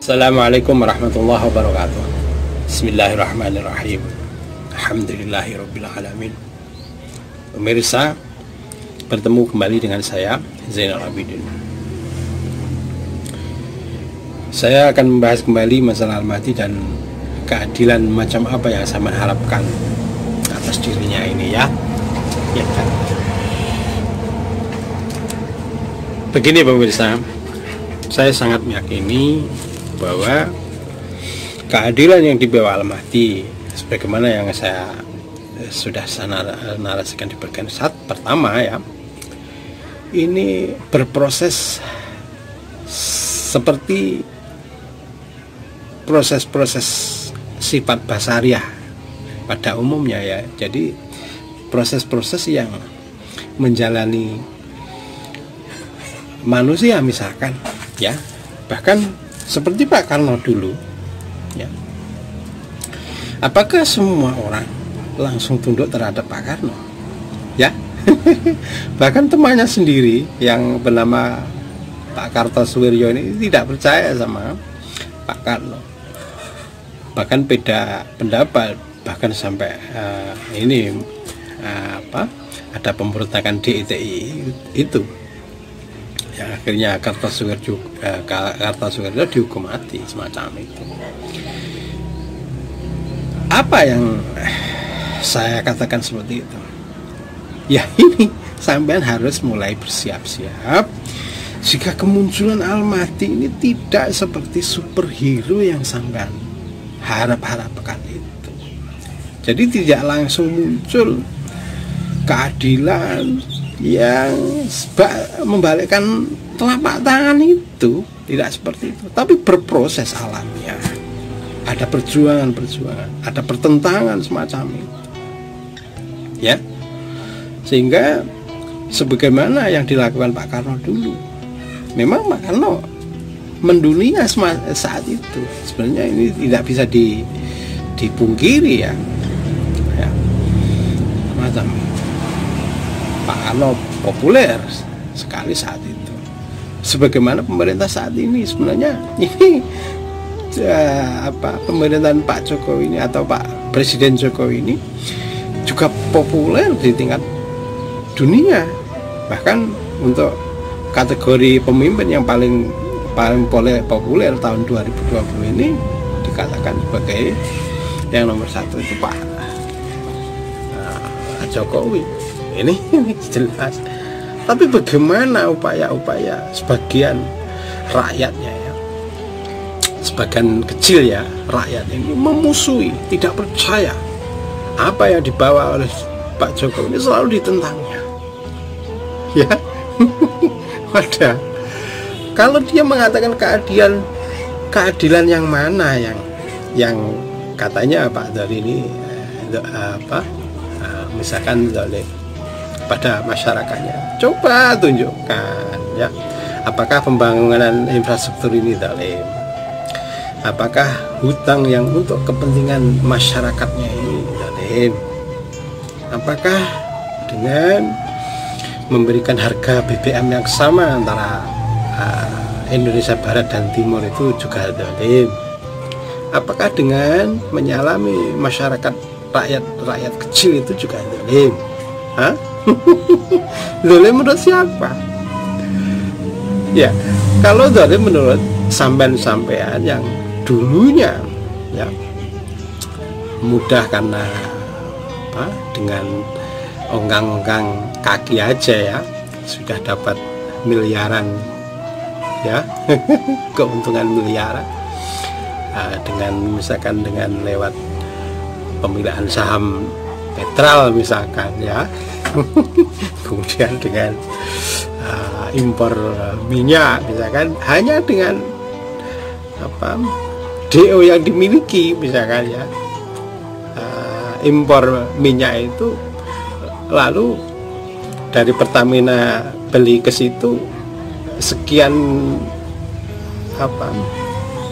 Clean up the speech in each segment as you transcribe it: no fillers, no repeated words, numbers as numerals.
Assalamualaikum warahmatullahi wabarakatuh. Bismillahirrahmanirrahim. Alhamdulillahirabbil alamin. Pemirsa, bertemu kembali dengan saya Zainal Abidin. Saya akan membahas kembali masalah Al-Mahdi dan keadilan macam apa yang saya harapkan atas dirinya ini ya. Ya kan? Begini pemirsa, saya sangat meyakini bahwa keadilan yang dibawa Al-Mahdi sebagaimana yang saya sudah narasikan di bagian pertama ya, ini berproses seperti proses-proses sifat basariah pada umumnya ya. Jadi proses-proses yang menjalani manusia misalkan ya, bahkan seperti Pak Karno dulu ya, apakah semua orang langsung tunduk terhadap Pak Karno ya? Bahkan temannya sendiri yang bernama Pak Kartosuwiryo ini tidak percaya sama Pak Karno, bahkan beda pendapat, bahkan sampai ada pemberontakan DITI itu yang akhirnya Kartosuwiryo dihukum mati semacam itu. Apa yang saya katakan seperti itu? Ya ini sampean harus mulai bersiap-siap jika kemunculan Al-Mahdi ini tidak seperti superhero yang sampean harap-harapkan itu. Jadi tidak langsung muncul keadilan yang membalikkan telapak tangan itu, tidak seperti itu, tapi berproses alamiah, ada perjuangan, ada pertentangan semacam itu ya, sehingga sebagaimana yang dilakukan Pak Karno dulu, memang Pak Karno mendunia saat itu, sebenarnya ini tidak bisa dipungkiri ya, macam Pak Karno populer sekali saat itu, sebagaimana pemerintah saat ini sebenarnya ini pemerintahan Pak Jokowi ini atau Pak Presiden Jokowi ini juga populer di tingkat dunia, bahkan untuk kategori pemimpin yang paling populer tahun 2020 ini dikatakan sebagai yang nomor satu itu Pak Jokowi. Ini jelas. Tapi bagaimana upaya-upaya sebagian rakyatnya ya, sebagian kecil ya rakyat ini memusuhi, tidak percaya apa yang dibawa oleh Pak Jokowi ini, selalu ditentangnya ya. Wadah, kalau dia mengatakan keadilan yang mana yang katanya Pak Doli ini misalkan zalim pada masyarakatnya, coba tunjukkan ya, apakah pembangunan infrastruktur ini zalim, apakah hutang yang untuk kepentingan masyarakatnya ini zalim, apakah dengan memberikan harga BBM yang sama antara Indonesia Barat dan Timur itu juga zalim, apakah dengan menyalami masyarakat rakyat kecil itu juga zalim? Hah? Zalim menurut siapa? Ya, kalau zalim menurut sampean yang dulunya ya mudah karena dengan ongkang-ongkang kaki aja ya sudah dapat miliaran ya, keuntungan miliaran dengan misalkan dengan lewat pemilihan saham Petral misalkan ya, kemudian dengan impor minyak misalkan, hanya dengan DO yang dimiliki misalkan ya, impor minyak itu lalu dari Pertamina beli ke situ sekian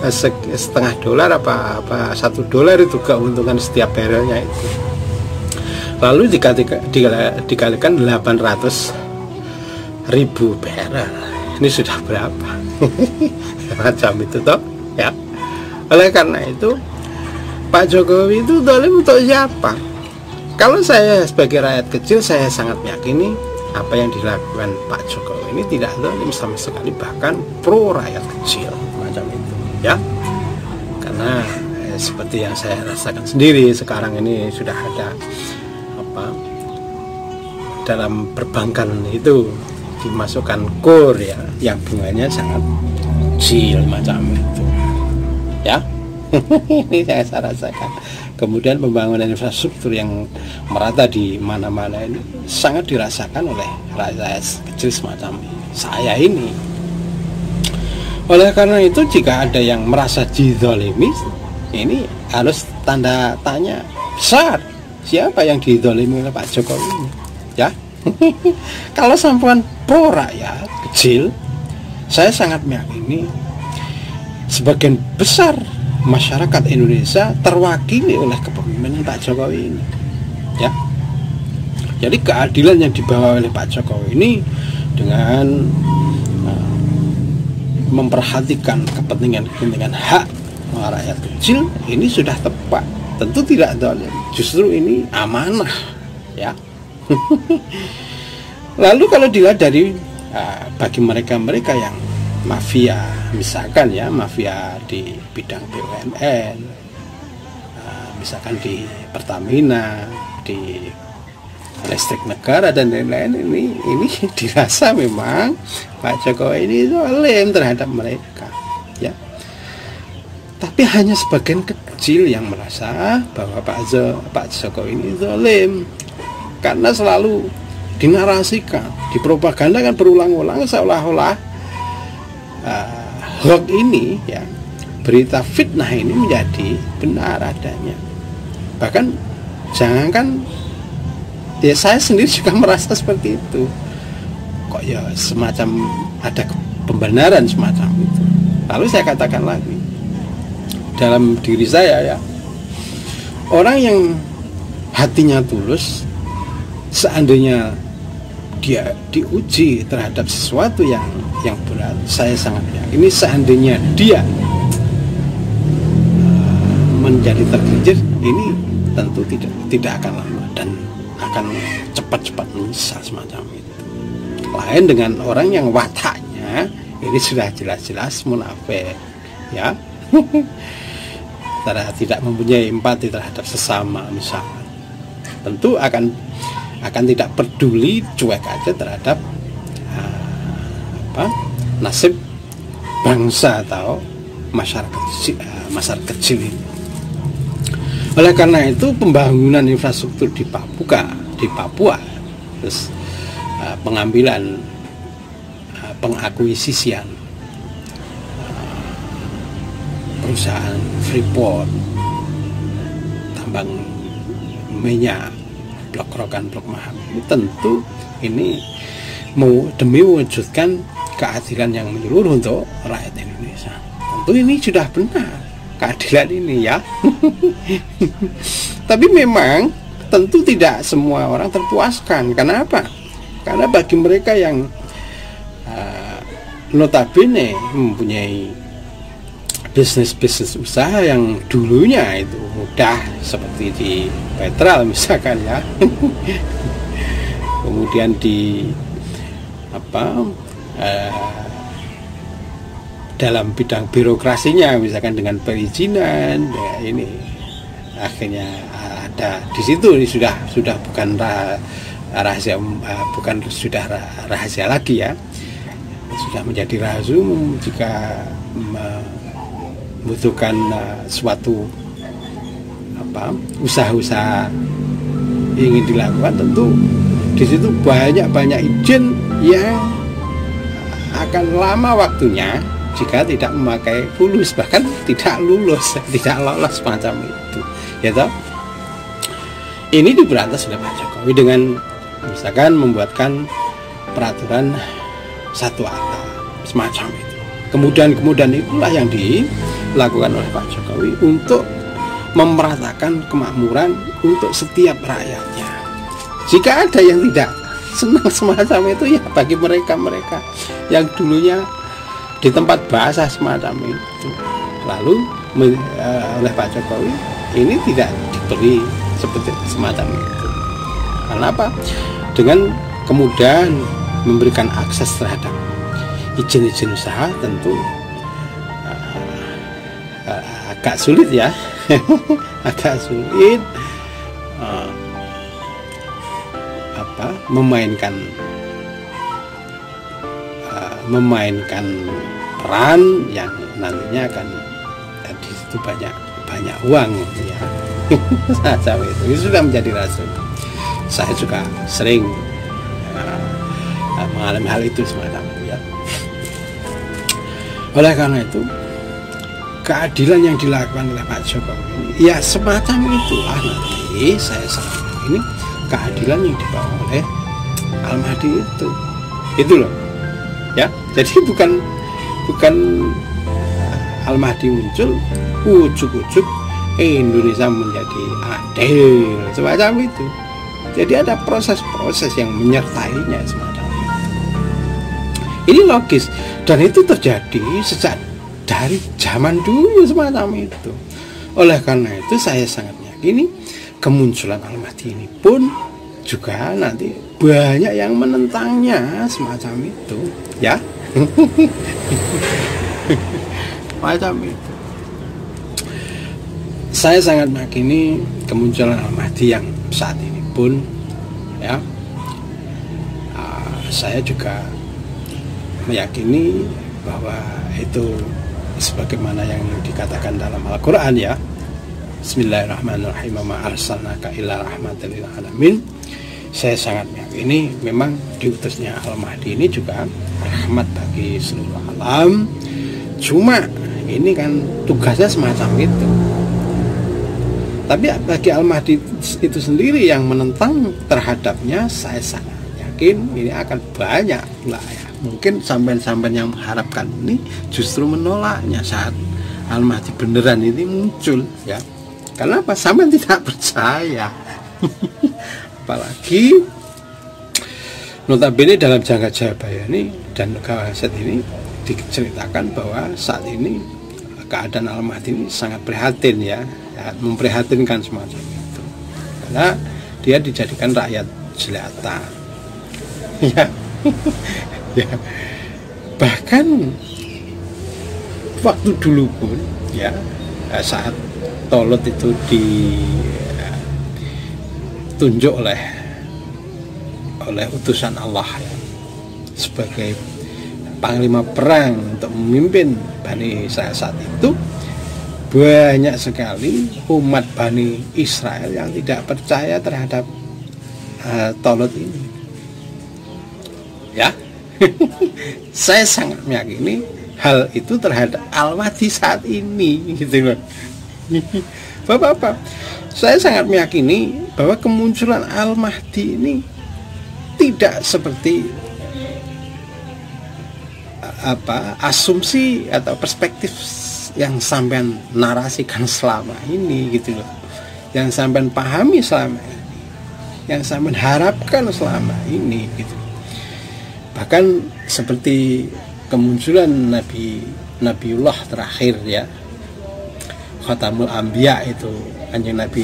setengah dolar apa $1 itu keuntungan setiap barrelnya itu, lalu dikalikan 800.000 barrel, ini sudah berapa? Macam itu toh ya. Oleh karena itu Pak Jokowi itu zalim untuk siapa? Kalau saya sebagai rakyat kecil, saya sangat meyakini apa yang dilakukan Pak Jokowi ini tidak zalim sama sekali, bahkan pro rakyat kecil macam itu, ya. Karena seperti yang saya rasakan sendiri sekarang ini sudah ada dalam perbankan itu dimasukkan KUR ya, yang bunganya sangat kecil macam itu, ya. Ini saya rasakan. Kemudian pembangunan infrastruktur yang merata di mana-mana ini sangat dirasakan oleh rakyat kecil semacam saya ini. Oleh karena itu, jika ada yang merasa dizalimi, ini harus tanda tanya besar, siapa yang dizalimi oleh Pak Jokowi ini, ya. Kalau sampean pro rakyat kecil, saya sangat meyakini sebagian besar masyarakat Indonesia terwakili oleh kepemimpinan Pak Jokowi ini, ya. Jadi keadilan yang dibawa oleh Pak Jokowi ini dengan memperhatikan kepentingan hak rakyat kecil ini sudah tepat. Tentu tidak zalim, justru ini amanah, ya. Lalu kalau dilihat dari bagi mereka yang mafia, misalkan ya, mafia di bidang BUMN, misalkan di Pertamina, di listrik negara dan lain-lain, ini dirasa memang Pak Jokowi ini zalim terhadap mereka, ya. Tapi hanya sebagian kecil yang merasa bahwa Pak Jokowi ini zalim, karena selalu dinarasikan, dipropagandakan berulang-ulang seolah-olah hoax ini, ya, berita fitnah ini menjadi benar adanya. Bahkan jangankan ya, saya sendiri juga merasa seperti itu. Kok ya semacam ada pembenaran semacam itu. Lalu saya katakan lagi dalam diri saya, ya, orang yang hatinya tulus, seandainya dia diuji terhadap sesuatu yang berat, saya sangat yakin ini seandainya dia menjadi tergelincir, ini tentu tidak akan lama dan akan cepat-cepat menyesal semacam itu. Lain dengan orang yang wataknya ini sudah jelas-jelas munafik, ya. Tidak mempunyai empati terhadap sesama misalnya, tentu akan tidak peduli, cuek aja terhadap nasib bangsa atau masyarakat kecil ini. Oleh karena itu, pembangunan infrastruktur di Papua, terus pengambilan, pengakuisisian perusahaan Freeport, tambang minyak, blok rokan, blok maham, ini tentu ini demi mewujudkan keadilan yang menyeluruh untuk rakyat Indonesia. Tentu ini sudah benar keadilan ini, ya. Tapi memang tentu tidak semua orang terpuaskan. Kenapa? Karena bagi mereka yang notabene mempunyai bisnis usaha yang dulunya itu mudah, seperti di Petral misalkan, ya. Kemudian di dalam bidang birokrasinya, misalkan dengan perizinan, ya, ini akhirnya ada di situ, ini sudah bukan rahasia, bukan sudah rahasia lagi, ya, sudah menjadi rahasia umum. Jika membutuhkan suatu usaha-usaha ingin dilakukan, tentu di situ banyak izin yang akan lama waktunya jika tidak memakai fulus, bahkan tidak lolos macam itu, ya toh. Ini diberantas oleh Pak Jokowi dengan misalkan membuatkan peraturan satu atap semacam itu. Kemudian itulah yang dilakukan oleh Pak Jokowi untuk memeratakan kemakmuran untuk setiap rakyatnya. Jika ada yang tidak senang semacam itu, ya bagi mereka yang dulunya di tempat basah semacam itu, lalu oleh Pak Jokowi ini tidak diberi seperti semacam itu. Karena apa? Dengan kemudahan memberikan akses terhadap izin-izin usaha tentu agak sulit ya. Agak sulit memainkan peran yang nantinya akan di situ banyak uang ya. Saya itu sudah menjadi rasul. Saya juga sering mengalami hal itu semacam itu ya. Oleh karena itu keadilan yang dilakukan oleh Pak Jokowi ini ya semacam itulah nanti saya sampaikan ini keadilan yang dibawa oleh Al-Mahdi itu loh ya. Jadi bukan Al-Mahdi muncul ujuk-ujuk Indonesia menjadi adil semacam itu. Jadi ada proses-proses yang menyertainya semacam itu. Ini logis dan itu terjadi sejak dari zaman dulu semacam itu. Oleh karena itu saya sangat meyakini kemunculan Al-Mahdi ini pun juga nanti banyak yang menentangnya semacam itu ya. Macam itu. Saya sangat meyakini kemunculan Al-Mahdi yang saat ini pun ya, saya juga meyakini bahwa itu sebagaimana yang dikatakan dalam Al-Quran ya, Bismillahirrahmanirrahim, ma arsalnaka illa rahmatan lil alamin. Saya sangat meyakini memang diutusnya Al-Mahdi ini juga rahmat bagi seluruh alam. Cuma ini kan tugasnya semacam itu. Tapi bagi Al-Mahdi itu sendiri yang menentang terhadapnya, saya sangat yakin ini akan banyak lah ya. Mungkin sampai-sampai yang mengharapkan ini justru menolaknya saat Al-Mahdi beneran ini muncul ya. Karena apa? Sampai tidak percaya. Apalagi notabene dalam Jangka Jayabaya ini dan Kawaset ini diceritakan bahwa saat ini keadaan Al-Mahdi ini sangat prihatin ya, memprihatinkan semacam itu. Karena dia dijadikan rakyat jelata. Ya. Ya. Bahkan waktu dulu pun ya, saat Tolut itu ditunjuk oleh utusan Allah ya, sebagai panglima perang untuk memimpin Bani Israel saat itu, banyak sekali umat Bani Israel yang tidak percaya terhadap Tolut ini ya. Saya sangat meyakini hal itu terhadap Al-Mahdi saat ini gitu loh. Bapak-bapak, saya sangat meyakini bahwa kemunculan Al-Mahdi ini tidak seperti asumsi atau perspektif yang sampean narasikan selama ini gitu loh, yang sampean pahami selama ini, yang sampean harapkan selama ini gitu. Bahkan seperti kemunculan Nabiullah terakhir ya, Khatamul Anbiya itu Kanjeng Nabi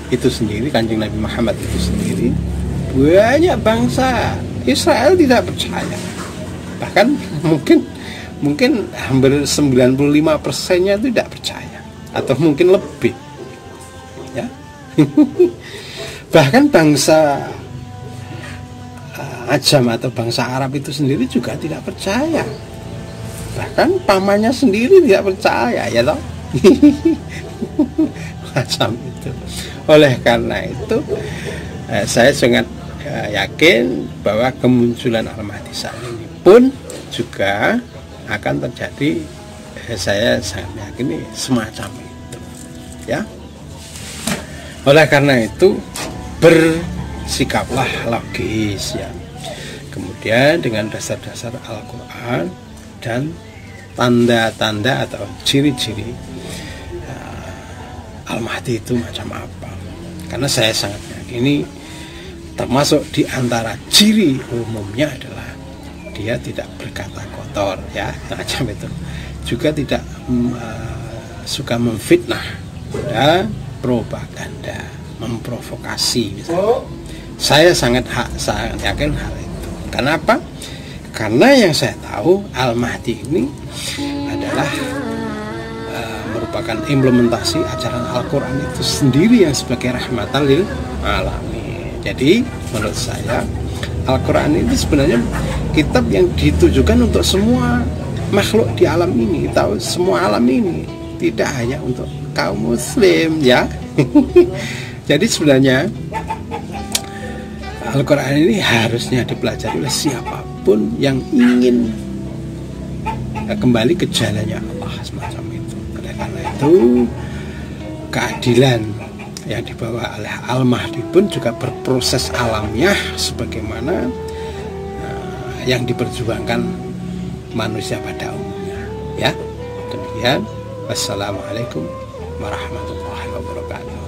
itu sendiri, Kanjeng Nabi Muhammad itu sendiri, banyak bangsa Israel tidak percaya. Bahkan mungkin hampir 95%-nya tidak percaya, atau mungkin lebih ya. Bahkan bangsa Ajam atau bangsa Arab itu sendiri juga tidak percaya. Bahkan pamannya sendiri tidak percaya ya toh. Macam itu. Oleh karena itu saya sangat yakin bahwa kemunculan Al-Mahdi saat ini pun juga akan terjadi. Saya sangat yakin semacam itu ya. Oleh karena itu bersikaplah logis ya, kemudian dengan dasar-dasar Al-Quran dan tanda-tanda atau ciri-ciri Al-Mahdi itu macam apa. Karena saya sangat meyakini termasuk di antara ciri umumnya adalah dia tidak berkata kotor ya, macam itu. Juga tidak suka memfitnah dan propaganda, memprovokasi misalnya. Saya sangat yakin hal itu. Kenapa? Karena yang saya tahu Al-Mahdi ini adalah merupakan implementasi ajaran Al-Quran itu sendiri yang sebagai rahmatan lil alamin. Jadi menurut saya Al-Quran itu sebenarnya kitab yang ditujukan untuk semua makhluk di alam ini, tahu semua alam ini, tidak hanya untuk kaum muslim ya. Jadi sebenarnya Al-Quran ini harusnya dipelajari oleh siapapun yang ingin kembali ke jalannya Allah semacam itu. Oleh karena itu keadilan yang dibawa oleh Al-Mahdi pun juga berproses alamiah sebagaimana yang diperjuangkan manusia pada umumnya ya. Demikian, wassalamualaikum warahmatullahi wabarakatuh.